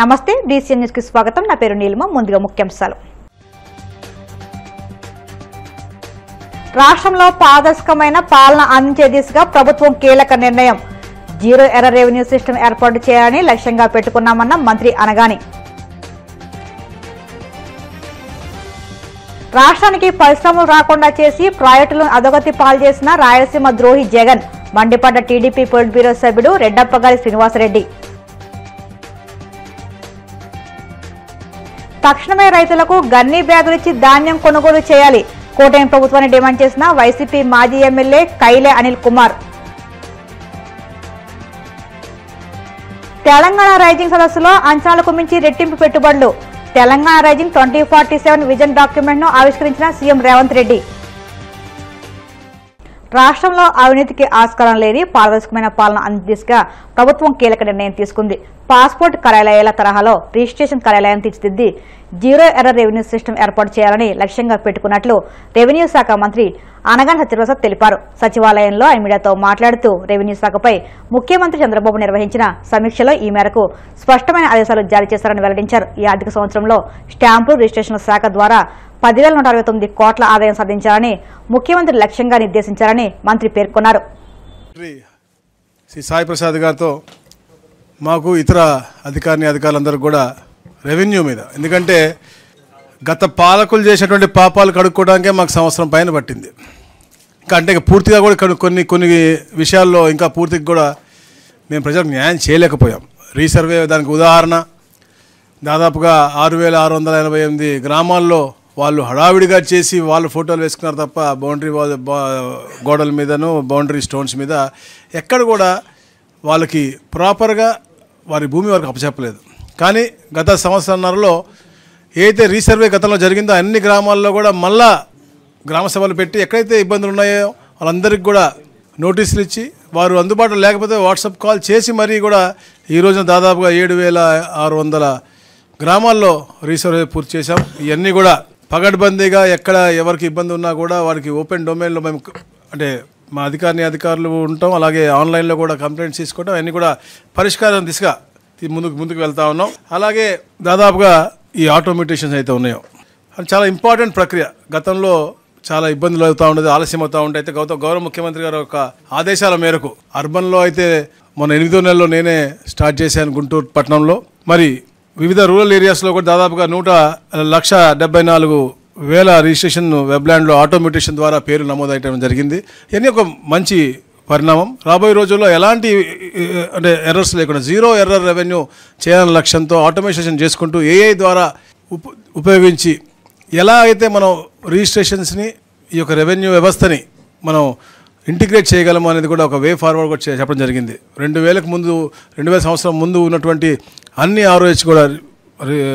నమస్తే DCN news కి స్వాగతం. నా పేరు నీలిమ. ముందుగా ముఖ్యాంశాలు. రాష్ట్రంలో పారదర్శకమైన పాలన అందించే దిశగా ప్రభుత్వం కీలక నిర్ణయం. జీరో ఎర్రర్ రెవెన్యూ సిస్టమ్ ఏర్పాటు చేయాలని లక్ష్యంగా పెట్టుకున్నామన్న మంత్రి అనగాని. రాష్ట్రానికి పరిశ్రమలు రాకుండా చేసి ప్రాజెక్టులను అధోగతి పాలు చేసిన రాయలసీమ ద్రోహి జగన్ మండిపడ్డ టీడీపీ పొలిట్ బ్యూరో సభ్యుడు రెడ్డప్పగారి శ్రీనివాసరెడ్డి. తక్షణమే రైతులకు గన్నీ బ్యాగులిచ్చి ధాన్యం కొనుగోలు చేయాలి. కూటమి ప్రభుత్వాన్ని డిమాండ్ చేసిన వైసీపీ మాజీ ఎమ్మెల్యే కైలే అనిల్ కుమార్. తెలంగాణ రైజింగ్ సదస్సులో అంచనాలకు మించి రెట్టింపు పెట్టుబడులు. తెలంగాణ రైజింగ్ 2047 విజన్ డాక్యుమెంట్ ను ఆవిష్కరించిన సీఎం రేవంత్ రెడ్డి. రాష్ట్రంలో అవినీతికి ఆస్కారం లేని పారదర్శకమైన పాలన దిశగా ప్రభుత్వం కీలక నిర్ణయం తీసుకుంది. పాస్పోర్ట్ కార్యాలయాల తరహాలో రిజిస్ట్రేషన్ కార్యాలయం తీర్చిదిద్ది జీరో ఎర్రర్ రెవెన్యూ సిస్టమ్ ఏర్పాటు చేయాలని లక్ష్యంగా పెట్టుకున్నట్లు రెవెన్యూ శాఖ మంత్రి అనగాని సత్యప్రసాద్ తెలిపారు. సచివాలయంలో ఆయన మీడియాతో మాట్లాడుతూ రెవెన్యూ శాఖపై ముఖ్యమంత్రి చంద్రబాబు నిర్వహించిన సమీక్షలో ఈ మేరకు స్పష్టమైన ఆదేశాలు జారీ చేశారని వెల్లడించారు. ఈ ఆర్థిక సంవత్సరంలో స్టాంపులు రిజిస్ట్రేషన్ల శాఖ ద్వారా 10,169 కోట్ల ఆదాయం సాధించాలని ముఖ్యమంత్రి లక్ష్యంగా నిర్దేశించారని మంత్రి పేర్కొన్నారు. శ్రీ సాయి ప్రసాద్ గారితో మాకు ఇతర అధికారులందరూ కూడా రెవెన్యూ మీద, ఎందుకంటే గత పాలకులు చేసినటువంటి పాపాలు కడుక్కోవడానికే మాకు సంవత్సరం పైన పట్టింది. ఇంకా అంటే పూర్తిగా కూడా కొన్ని విషయాల్లో ఇంకా పూర్తిగా కూడా మేము ప్రజలకు న్యాయం చేయలేకపోయాం. రీసర్వే దానికి ఉదాహరణ. దాదాపుగా 6,688 గ్రామాల్లో వాళ్ళు హడావిడిగా చేసి వాళ్ళు ఫోటోలు వేసుకున్నారు తప్ప బౌండరీ గోడల మీదను బౌండరీ స్టోన్స్ మీద ఎక్కడ కూడా వాళ్ళకి ప్రాపర్గా వారి భూమి వరకు అప్పచెప్పలేదు. కానీ గత సంవత్సరంన్నరలో ఏదైతే రీసర్వే గతంలో జరిగిందో అన్ని గ్రామాల్లో కూడా మళ్ళా గ్రామ సభలు పెట్టి ఎక్కడైతే ఇబ్బందులు ఉన్నాయో వాళ్ళందరికీ కూడా నోటీసులు ఇచ్చి వారు అందుబాటులో లేకపోతే వాట్సాప్ కాల్ చేసి మరీ కూడా ఈ రోజున దాదాపుగా 7,600 గ్రామాల్లో రీసర్వే పూర్తి చేశాం. ఇవన్నీ కూడా పగడ్బందీగా ఎక్కడ ఎవరికి ఇబ్బంది ఉన్నా కూడా వారికి ఓపెన్ డొమైన్లో మేము అంటే మా అధికారులు ఉంటాం. అలాగే ఆన్లైన్లో కూడా కంప్లైంట్స్ తీసుకోవడం అన్నీ కూడా పరిష్కారం దిశగా ముందుకు వెళ్తూ ఉన్నాం. అలాగే దాదాపుగా ఈ ఆటోమేటేషన్స్ అయితే ఉన్నాయో అది చాలా ఇంపార్టెంట్ ప్రక్రియ. గతంలో చాలా ఇబ్బందులు అవుతూ ఉండేది, ఆలస్యం అవుతూ ఉంటే అయితే గౌరవ ముఖ్యమంత్రి గారి యొక్క ఆదేశాల మేరకు అర్బన్లో అయితే మొన్న 8వ నెలలో నేనే స్టార్ట్ చేశాను గుంటూరు పట్టణంలో. మరి వివిధ రూరల్ ఏరియాస్లో కూడా దాదాపుగా 1,74,000 రిజిస్ట్రేషన్ వెబ్లాండ్లో ఆటోమేటేషన్ ద్వారా పేరు నమోదయ్యడం జరిగింది. ఇవన్నీ ఒక మంచి పరిణామం. రాబోయే రోజుల్లో ఎలాంటి అంటే ఎర్రర్స్ లేకుండా జీరో ఎర్రర్ రెవెన్యూ చేయాలనే లక్ష్యంతో ఆటోమేషన్ చేసుకుంటూ ఏఐ ద్వారా ఉపయోగించి ఎలా అయితే మనం రిజిస్ట్రేషన్స్ని ఈ యొక్క రెవెన్యూ వ్యవస్థని మనం ఇంటిగ్రేట్ చేయగలము అనేది కూడా ఒక వే ఫార్వర్డ్ కూడా చెప్పడం జరిగింది. 2000 సంవత్సరం ముందు ఉన్నటువంటి అన్ని ROH కూడా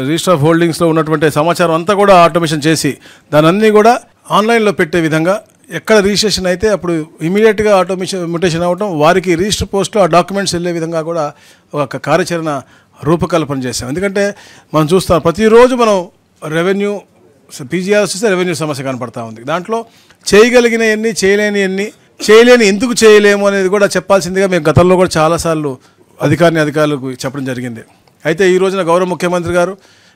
రిజిస్టర్ ఆఫ్ హోల్డింగ్స్లో ఉన్నటువంటి సమాచారం అంతా కూడా ఆటోమేషన్ చేసి దాని అన్నీ కూడా ఆన్లైన్లో పెట్టే విధంగా ఎక్కడ రిజిస్ట్రేషన్ అయితే అప్పుడు ఇమీడియట్గా మ్యూటేషన్ అవ్వడం వారికి రిజిస్టర్ పోస్ట్లో ఆ డాక్యుమెంట్స్ వెళ్ళే విధంగా కూడా ఒక కార్యాచరణ రూపకల్పన చేశాం. ఎందుకంటే మనం చూస్తాం ప్రతిరోజు మనం రెవెన్యూ PGRs చూస్తే రెవెన్యూ సమస్య కనపడతా ఉంది. దాంట్లో చేయగలిగిన ఎన్ని చేయలేని ఎందుకు చేయలేము అనేది కూడా చెప్పాల్సిందిగా మేము గతంలో కూడా చాలాసార్లు అధికారులకు చెప్పడం జరిగింది. అయితే ఈ రోజున గౌరవ ముఖ్యమంత్రి గారు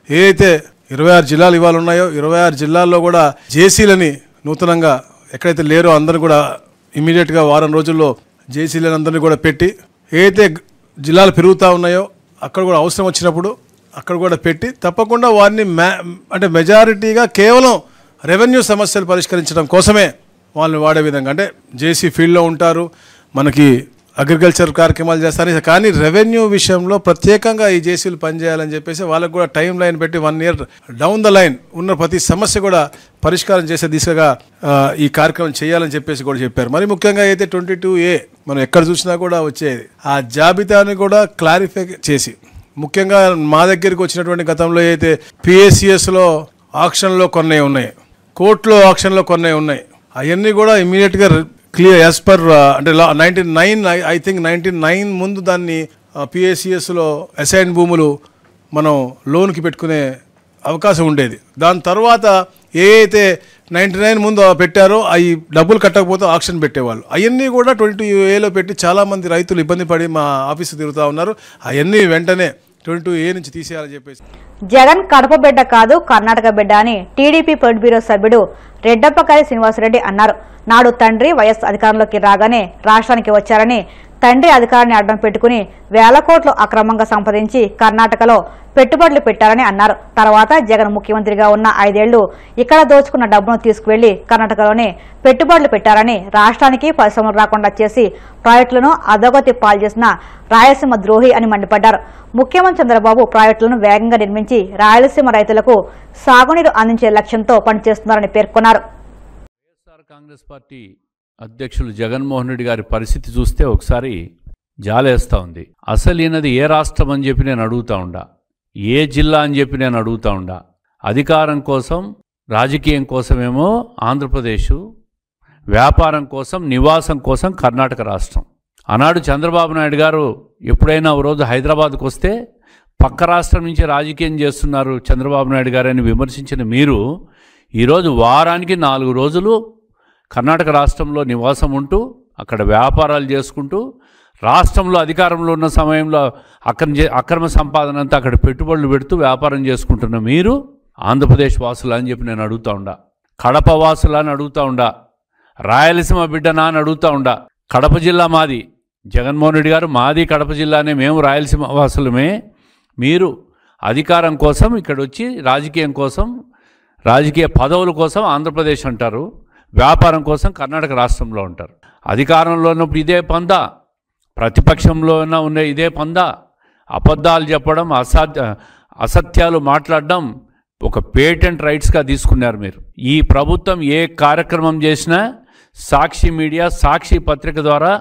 ఏదైతే 26 జిల్లాలు ఇవాళ ఉన్నాయో 26 జిల్లాల్లో కూడా జేసీలని నూతనంగా ఎక్కడైతే లేరో అందరిని కూడా ఇమీడియట్గా వారం రోజుల్లో జేసీలని అందరినీ కూడా పెట్టి ఏదైతే జిల్లాలు పెరుగుతూ ఉన్నాయో అక్కడ కూడా అవసరం వచ్చినప్పుడు అక్కడ కూడా పెట్టి తప్పకుండా వారిని అంటే మెజారిటీగా కేవలం రెవెన్యూ సమస్యలు పరిష్కరించడం కోసమే వాళ్ళని వాడే విధంగా అంటే జేసీ ఫీల్డ్లో ఉంటారు, మనకి అగ్రికల్చర్ కార్యక్రమాలు చేస్తారు. కానీ రెవెన్యూ విషయంలో ప్రత్యేకంగా ఈ జేసీలు పనిచేయాలని చెప్పేసి వాళ్ళకు కూడా టైం లైన్ పెట్టి 1 year డౌన్ ద లైన్ ఉన్న ప్రతి సమస్య కూడా పరిష్కారం చేసే దిశగా ఈ కార్యక్రమం చేయాలని చెప్పేసి కూడా చెప్పారు. మరి ముఖ్యంగా అయితే 22A మనం ఎక్కడ చూసినా కూడా వచ్చేది ఆ జాబితాని కూడా క్లారిఫై చేసి ముఖ్యంగా మా దగ్గరికి వచ్చినటువంటి గతంలో అయితే PACSలో ఆక్షన్లో కొన్ని ఉన్నాయి, కోర్టులో ఆక్షన్లో కొన్ని ఉన్నాయి. అవన్నీ కూడా ఇమీడియట్గా క్లియర్ యాజ్ పర్ అంటే 99 ముందు దాన్ని PACSలో అసైన్ భూములు మనం లోన్కి పెట్టుకునే అవకాశం ఉండేది. దాని తర్వాత ఏ అయితే 99 ముందు పెట్టారో అవి డబ్బులు కట్టకపోతే ఆక్షన్ పెట్టేవాళ్ళు. అవన్నీ కూడా 22Aలో పెట్టి చాలామంది రైతులు ఇబ్బంది పడి మా ఆఫీసు తిరుగుతూ ఉన్నారు. అవన్నీ వెంటనే 22A నుంచి తీసేయాలని చెప్పేసి. జగన్ కడప బిడ్డ కాదు కర్ణాటక బిడ్డ అని టీడీపీ పొలిట్ బ్యూరో సభ్యుడు రెడ్డప్పకారి శ్రీనివాసరెడ్డి అన్నారు. నాడు తండ్రి వైఎస్ అధికారంలోకి రాగానే రాష్ట్రానికి వచ్చారని, తండ్రి అధికారాన్ని అడ్డం పెట్టుకుని వేల కోట్లు అక్రమంగా సంపాదించి కర్ణాటకలో పెట్టుబడులు పెట్టారని అన్నారు. తర్వాత జగన్ ముఖ్యమంత్రిగా ఉన్న 5 ఏళ్లు ఇక్కడ దోచుకున్న డబ్బును తీసుకువెళ్లి కర్ణాటకలోనే పెట్టుబడులు పెట్టారని, రాష్ట్రానికి పరిశ్రమలు రాకుండా చేసి ప్రాజెక్టులను అధోగతి పాలు చేసిన రాయలసీమ ద్రోహి అని మండిపడ్డారు. ముఖ్యమంత్రి చంద్రబాబు ప్రాజెక్టులను వేగంగా నిర్మించి రాయలసీమ రైతులకు సాగునీరు అందించే లక్ష్యంతో పనిచేస్తున్నారని పేర్కొన్నారు. కాంగ్రెస్ పార్టీ అధ్యక్షులు జగన్మోహన్ రెడ్డి గారి పరిస్థితి చూస్తే ఒకసారి జాలేస్తూ ఉంది. అసలు ఈయనది ఏ రాష్ట్రం అని చెప్పి నేను అడుగుతా ఉండా, ఏ జిల్లా అని చెప్పి నేను అడుగుతా ఉండా. అధికారం కోసం రాజకీయం కోసమేమో ఆంధ్రప్రదేశ్, వ్యాపారం కోసం నివాసం కోసం కర్ణాటక రాష్ట్రం. ఆనాడు చంద్రబాబు నాయుడు గారు ఎప్పుడైనా ఒక రోజు హైదరాబాద్కు వస్తే పక్క రాష్ట్రం నుంచి రాజకీయం చేస్తున్నారు చంద్రబాబు నాయుడు గారని విమర్శించిన మీరు ఈరోజు వారానికి 4 రోజులు కర్ణాటక రాష్ట్రంలో నివాసం ఉంటూ అక్కడ వ్యాపారాలు చేసుకుంటూ రాష్ట్రంలో అధికారంలో ఉన్న సమయంలో అక్రమ సంపాదన అంతా అక్కడ పెట్టుబడులు పెడుతూ వ్యాపారం చేసుకుంటున్న మీరు ఆంధ్రప్రదేశ్ వాసులా అని చెప్పి నేను అడుగుతా ఉండా, కడప వాసులా అని అడుగుతా ఉండా, రాయలసీమ బిడ్డనా అని అడుగుతా ఉండా. కడప జిల్లా మాది, జగన్మోహన్ రెడ్డి గారు మాది కడప జిల్లానే, మేము రాయలసీమ వాసులమే. మీరు అధికారం కోసం ఇక్కడ వచ్చి రాజకీయం కోసం, రాజకీయ పదవుల కోసం ఆంధ్రప్రదేశ్ అంటారు, వ్యాపారం కోసం కర్ణాటక రాష్ట్రంలో ఉంటారు. అధికారంలో ఉన్నప్పుడు ఇదే పందా, ప్రతిపక్షంలో ఉన్న ఇదే పందా, అబద్ధాలు చెప్పడం, అసత్యాలు మాట్లాడడం ఒక పేటెంట్ రైట్స్గా తీసుకున్నారు మీరు. ఈ ప్రభుత్వం ఏ కార్యక్రమం చేసినా సాక్షి మీడియా, సాక్షి పత్రిక ద్వారా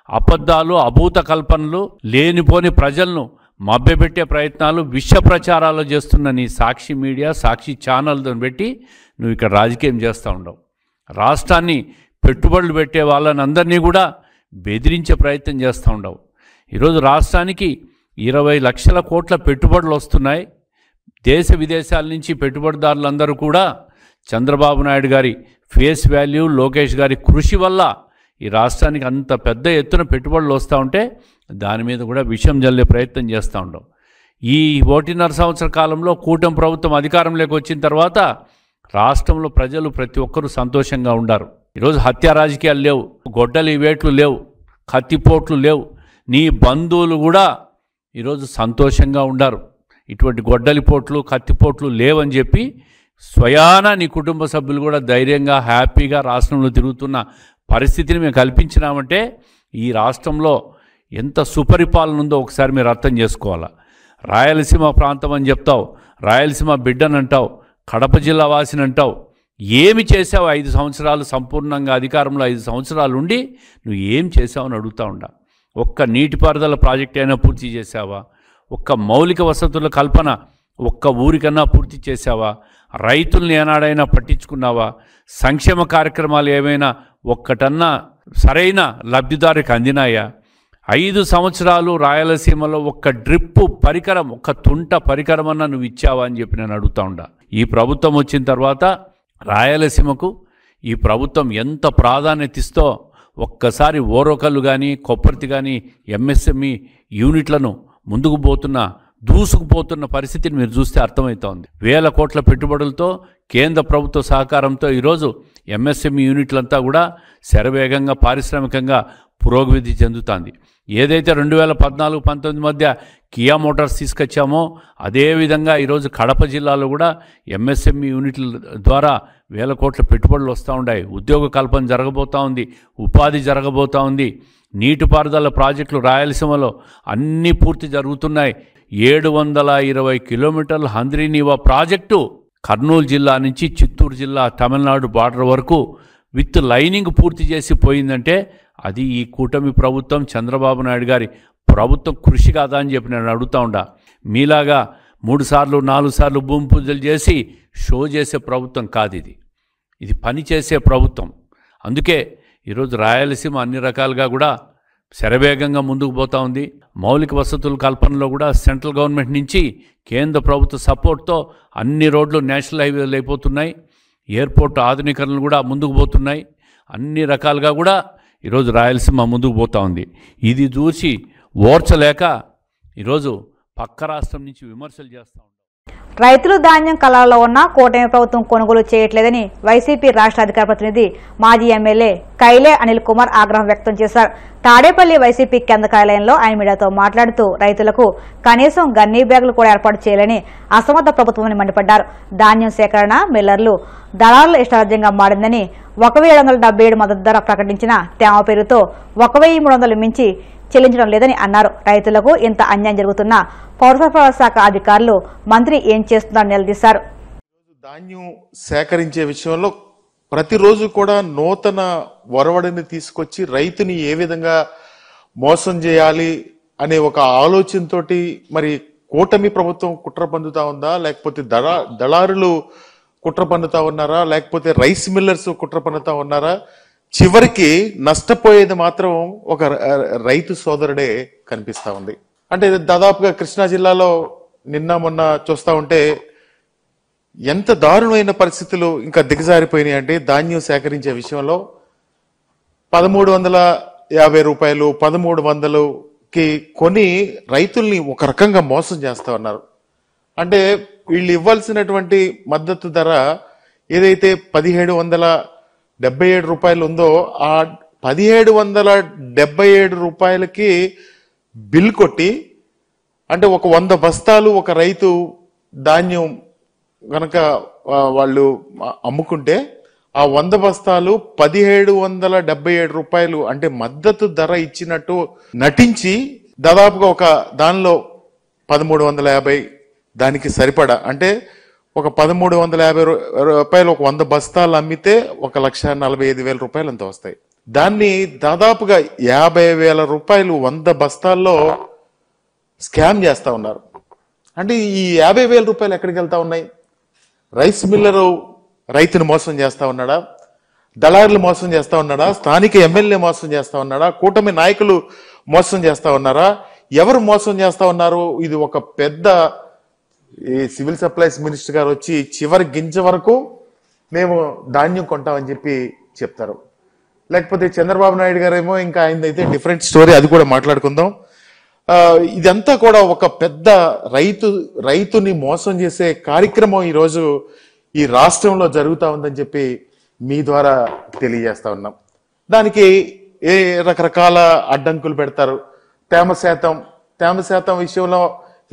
అబద్ధాలు, అభూత కల్పనలు, లేనిపోని ప్రజలను మభ్యపెట్టే ప్రయత్నాలు, విష ప్రచారాలు చేస్తున్న నీ సాక్షి మీడియా, సాక్షి ఛానల్తో పెట్టి నువ్వు ఇక్కడ రాజకీయం చేస్తూ ఉండవు. రాష్ట్రాన్ని పెట్టుబడులు పెట్టే వాళ్ళని అందరినీ కూడా బెదిరించే ప్రయత్నం చేస్తూ ఉండవు. ఈరోజు రాష్ట్రానికి 20 లక్షల కోట్ల పెట్టుబడులు వస్తున్నాయి. దేశ విదేశాల నుంచి పెట్టుబడిదారులందరూ కూడా చంద్రబాబు నాయుడు గారి ఫేస్ వాల్యూ, లోకేష్ గారి కృషి వల్ల ఈ రాష్ట్రానికి అంత పెద్ద ఎత్తున పెట్టుబడులు వస్తూ ఉంటే దాని మీద కూడా విషం జల్లే ప్రయత్నం చేస్తూ ఉండవు. ఈ 1.5 సంవత్సర కాలంలో కూటమి ప్రభుత్వం అధికారంలోకి వచ్చిన తర్వాత రాష్ట్రంలో ప్రజలు ప్రతి ఒక్కరూ సంతోషంగా ఉండారు. ఈరోజు హత్య రాజకీయాలు లేవు, గొడ్డలి వేట్లు లేవు, కత్తిపోట్లు లేవు. నీ బంధువులు కూడా ఈరోజు సంతోషంగా ఉండారు. ఇటువంటి గొడ్డలిపోట్లు, కత్తిపోట్లు లేవని చెప్పి స్వయాన నీ కుటుంబ సభ్యులు కూడా ధైర్యంగా, హ్యాపీగా రాష్ట్రంలో తిరుగుతున్న పరిస్థితిని మేము కల్పించినామంటే ఈ రాష్ట్రంలో ఎంత సుపరిపాలన ఉందో ఒకసారి మీరు అర్థం చేసుకోవాలా. రాయలసీమ ప్రాంతం అని చెప్తావు, రాయలసీమ బిడ్డనంటావు, కడప జిల్లా వాసిని అంటావు. ఏమి చేసావు 5 సంవత్సరాలు సంపూర్ణంగా అధికారంలో 5 సంవత్సరాలు ఉండి నువ్వు ఏం చేసావు అని అడుగుతా ఉండా. ఒక్క నీటిపారుదల ప్రాజెక్ట్ అయినా పూర్తి చేసావా? ఒక్క మౌలిక వసతుల కల్పన ఒక్క ఊరికన్నా పూర్తి చేసావా? రైతుల్ని ఏనాడైనా పట్టించుకున్నావా? సంక్షేమ కార్యక్రమాలు ఏమైనా ఒక్కటన్నా సరైన లబ్ధిదారికి అందినాయా? 5 సంవత్సరాలు రాయలసీమలో ఒక్క డ్రిప్పు పరికరం, ఒక్క తుంట పరికరం అన్నా నువ్వు ఇచ్చావా అని చెప్పి నేను అడుగుతా ఉండా. ఈ ప్రభుత్వం వచ్చిన తర్వాత రాయలసీమకు ఈ ప్రభుత్వం ఎంత ప్రాధాన్యత ఇస్తో ఒక్కసారి ఓరోకల్లు కానీ, కొప్పర్తి కానీ, ఎంఎస్ఎంఈ యూనిట్లను ముందుకు దూసుకుపోతున్న పరిస్థితిని మీరు చూస్తే అర్థమవుతోంది. వేల కోట్ల పెట్టుబడులతో కేంద్ర ప్రభుత్వ సహకారంతో ఈరోజు ఎంఎస్ఎంఈ యూనిట్లంతా కూడా శరవేగంగా పారిశ్రామికంగా పురోగతి చెందుతుంది. ఏదైతే 2014-19 మధ్య కియా మోటార్స్ తీసుకొచ్చామో అదేవిధంగా ఈరోజు కడప జిల్లాలో కూడా ఎంఎస్ఎంఈ యూనిట్ల ద్వారా వేల కోట్ల పెట్టుబడులు వస్తూ ఉన్నాయి. ఉద్యోగ కల్పన జరగబోతూ ఉంది, ఉపాధి జరగబోతూ ఉంది. నీటిపారుదల ప్రాజెక్టులు రాయలసీమలో అన్నీ పూర్తి జరుగుతున్నాయి. 720 కిలోమీటర్ల హంద్రీనీవా ప్రాజెక్టు కర్నూలు జిల్లా నుంచి చిత్తూరు జిల్లా తమిళనాడు బార్డర్ వరకు విత్ లైనింగ్ పూర్తి చేసి పోయిందంటే అది ఈ కూటమి ప్రభుత్వం, చంద్రబాబు నాయుడు గారి ప్రభుత్వం కృషి కాదా అని చెప్పి నేను అడుగుతా ఉండా. మీలాగా 3 సార్లు 4 సార్లు భూమి పూజలు చేసి షో చేసే ప్రభుత్వం కాదు ఇది. ఇది పని చేసే ప్రభుత్వం. అందుకే ఈరోజు రాయలసీమ అన్ని రకాలుగా కూడా శరవేగంగా ముందుకు పోతూ ఉంది. మౌలిక వసతుల కల్పనలో కూడా సెంట్రల్ గవర్నమెంట్ నుంచి కేంద్ర ప్రభుత్వ సపోర్ట్తో అన్ని రోడ్లు నేషనల్ హైవేలు అయిపోతున్నాయి. ఎయిర్పోర్ట్ ఆధునీకరణలు కూడా ముందుకు పోతున్నాయి. అన్ని రకాలుగా కూడా ఈరోజు రాయలసీమ ముందుకు పోతూ ఉంది. ఇది చూసి ఓర్చలేక ఈరోజు పక్క రాష్ట్రం నుంచి విమర్శలు చేస్తూ ఉంటాం. రైతులు ధాన్యం కళాల్లో ఉన్న కూటమి ప్రభుత్వం కొనుగోలు చేయట్లేదని వైసీపీ రాష్ట్ర అధికార ప్రతినిధి మాజీ ఎమ్మెల్యే కైలే అనిల్ కుమార్ ఆగ్రహం వ్యక్తం చేశారు. తాడేపల్లి వైసీపీ కేంద్ర కార్యాలయంలో ఆయన మీడియాతో మాట్లాడుతూ రైతులకు కనీసం గన్నీ బ్యాగులు కూడా ఏర్పాటు చేయాలని అసమర్థ ప్రభుత్వాన్ని మండిపడ్డారు. ధాన్యం సేకరణ మిల్లర్లు దళారుల ఇష్టారాజ్యంగా మారిందని 1777 మద్దతు ధర ప్రకటించిన తేమ పేరుతో 1300 మించి చెల్లించడం లేదని అన్నారు. రైతులకు ఇంత అన్యాయం జరుగుతున్నా పౌర సరఫరాల శాఖ అధికారులు మంత్రి ఏం చేస్తున్నారని నిలదీశారు. ధాన్యం సేకరించే విషయంలో ప్రతిరోజు కూడా నూతన ఒరవడిని తీసుకొచ్చి రైతుని ఏ విధంగా మోసం చేయాలి అనే ఒక ఆలోచనతోటి మరి కూటమి ప్రభుత్వం కుట్ర పన్నుతా ఉందా, లేకపోతే దళారులు కుట్ర పన్నుతా ఉన్నారా, లేకపోతే రైస్ మిల్లర్స్ కుట్ర పన్నుతా ఉన్నారా? చివరికి నష్టపోయేది మాత్రం ఒక రైతు సోదరుడే కనిపిస్తా ఉంది. అంటే దాదాపుగా కృష్ణా జిల్లాలో నిన్న మొన్న చూస్తా ఉంటే ఎంత దారుణమైన పరిస్థితులు ఇంకా దిగజారిపోయినాయి అంటే ధాన్యం సేకరించే విషయంలో 1350 రూపాయలు 1300కి కొని రైతుల్ని ఒక రకంగా మోసం చేస్తా ఉన్నారు. అంటే వీళ్ళు ఇవ్వాల్సినటువంటి మద్దతు ధర ఏదైతే 1777 రూపాయలు ఉందో ఆ 1777 రూపాయలకి బిల్ కొట్టి, అంటే ఒక 100 బస్తాలు ఒక రైతు ధాన్యం గనక వాళ్ళు అమ్ముకుంటే ఆ 100 బస్తాలు 1777 రూపాయలు అంటే మద్దతు ధర ఇచ్చినట్టు నటించి దాదాపుగా ఒక దానిలో 1350 దానికి సరిపడా అంటే ఒక 1350 రూపాయలు ఒక 100 బస్తాలు అమ్మితే 1,45,000 రూపాయలు అంత వస్తాయి. దాన్ని దాదాపుగా 50,000 రూపాయలు 100 బస్తాల్లో స్కామ్ చేస్తా ఉన్నారు. అంటే ఈ 50,000 రూపాయలు ఎక్కడికి వెళ్తా ఉన్నాయి? రైస్ మిల్లరు రైతును మోసం చేస్తా ఉన్నాడా, దళారులు మోసం చేస్తా ఉన్నాడా, స్థానిక ఎమ్మెల్యే మోసం చేస్తా ఉన్నాడా, కూటమి నాయకులు మోసం చేస్తా ఉన్నారా? ఎవరు మోసం చేస్తా ఉన్నారు? ఇది ఒక పెద్ద ఈ సివిల్ సప్లైస్ మినిస్టర్ గారు వచ్చి చివరి గింజ వరకు మేము ధాన్యం కొంటామని చెప్పి చెప్తారు. లేకపోతే చంద్రబాబు నాయుడు గారేమో ఇంకా ఆయనదైతే డిఫరెంట్ స్టోరీ, అది కూడా మాట్లాడుకుందాం. ఇదంతా కూడా ఒక పెద్ద రైతుని మోసం చేసే కార్యక్రమం ఈరోజు ఈ రాష్ట్రంలో జరుగుతూ ఉందని చెప్పి మీ ద్వారా తెలియజేస్తా ఉన్నాం. దానికి ఏ రకరకాల అడ్డంకులు పెడతారు. తేమ శాతం విషయంలో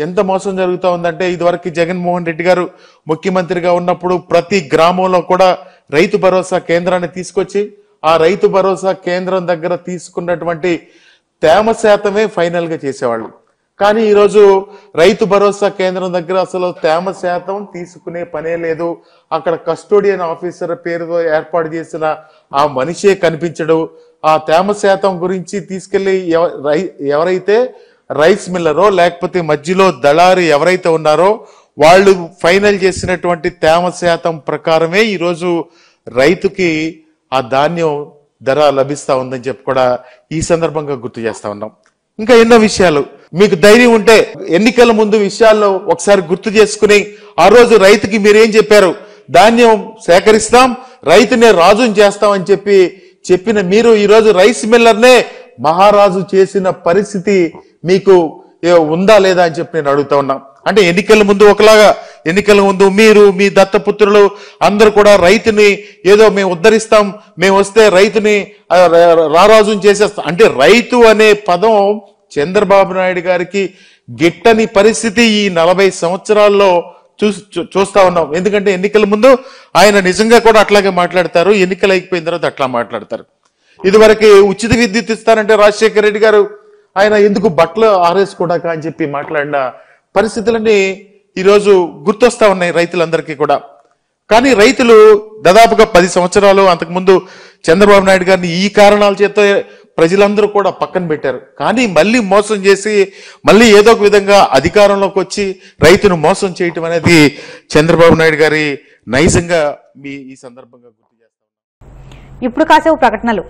ఎంత మోసం జరుగుతూ ఉందంటే ఇదివరకు జగన్మోహన్ రెడ్డి గారు ముఖ్యమంత్రిగా ఉన్నప్పుడు ప్రతి గ్రామంలో కూడా రైతు భరోసా కేంద్రాన్ని తీసుకొచ్చి ఆ రైతు భరోసా కేంద్రం దగ్గర తీసుకున్నటువంటి తేమ శాతమే ఫైనల్ గా చేసేవాళ్ళు. కానీ ఈరోజు రైతు భరోసా కేంద్రం దగ్గర అసలు తేమ శాతం తీసుకునే పనే లేదు. అక్కడ కస్టోడియన్ ఆఫీసర్ పేరుతో ఏర్పాటు చేసిన ఆ మనిషే కనిపించడు. ఆ తేమ శాతం గురించి తీసుకెళ్లి ఎవరైతే రైస్ మిల్లరో లేకపోతే మధ్యలో దళారు ఎవరైతే ఉన్నారో వాళ్ళు ఫైనల్ చేసినటువంటి తేమ శాతం ప్రకారమే ఈరోజు రైతుకి ఆ ధాన్యం ధర లభిస్తా ఉందని చెప్పి కూడా ఈ సందర్భంగా గుర్తు చేస్తా ఉన్నాం. ఇంకా ఎన్నో విషయాలు మీకు ధైర్యం ఉంటే ఎన్నికల ముందు విషయాల్లో ఒకసారి గుర్తు చేసుకుని ఆ రోజు రైతుకి మీరేం చెప్పారు? ధాన్యం సేకరిస్తాం, రైతునే రాజుని చేస్తామని చెప్పిన మీరు ఈరోజు రైస్ మిల్లర్నే మహారాజు చేసిన పరిస్థితి మీకు ఉందా లేదా అని చెప్పి నేను అడుగుతా ఉన్నా. అంటే ఎన్నికల ముందు ఒకలాగా, ఎన్నికల ముందు మీరు మీ దత్తపుత్రులు అందరూ కూడా రైతుని ఏదో మేము ఉద్ధరిస్తాం, మేము వస్తే రైతుని రారాజుని చేసేస్తాం. అంటే రైతు అనే పదం చంద్రబాబు నాయుడు గారికి గిట్టని పరిస్థితి ఈ 40 సంవత్సరాల్లో చూస్తా ఉన్నాం. ఎందుకంటే ఎన్నికల ముందు ఆయన నిజంగా కూడా అట్లాగే మాట్లాడతారు, ఎన్నికలు అయిపోయిన తర్వాత అట్లా మాట్లాడతారు. ఇదివరకు ఉచిత విద్యుత్ ఇస్తారంటే రాజశేఖర రెడ్డి గారు ఆయన ఎందుకు బట్టలు ఆరేసుకోడాక అని చెప్పి మాట్లాడిన పరిస్థితులన్నీ ఈరోజు గుర్తొస్తా ఉన్నాయి రైతులందరికీ కూడా. కానీ రైతులు దాదాపుగా 10 సంవత్సరాలు అంతకుముందు చంద్రబాబు నాయుడు గారిని ఈ కారణాల చేత ప్రజలందరూ కూడా పక్కన పెట్టారు. కానీ మళ్ళీ మోసం చేసి మళ్ళీ ఏదో ఒక విధంగా అధికారంలోకి వచ్చి రైతును మోసం చేయటం అనేది చంద్రబాబు నాయుడు గారి నైజంగా మీ ఈ సందర్భంగా గుర్తు చేస్తాం. ఇప్పుడు కాసేపు ప్రకటనలు.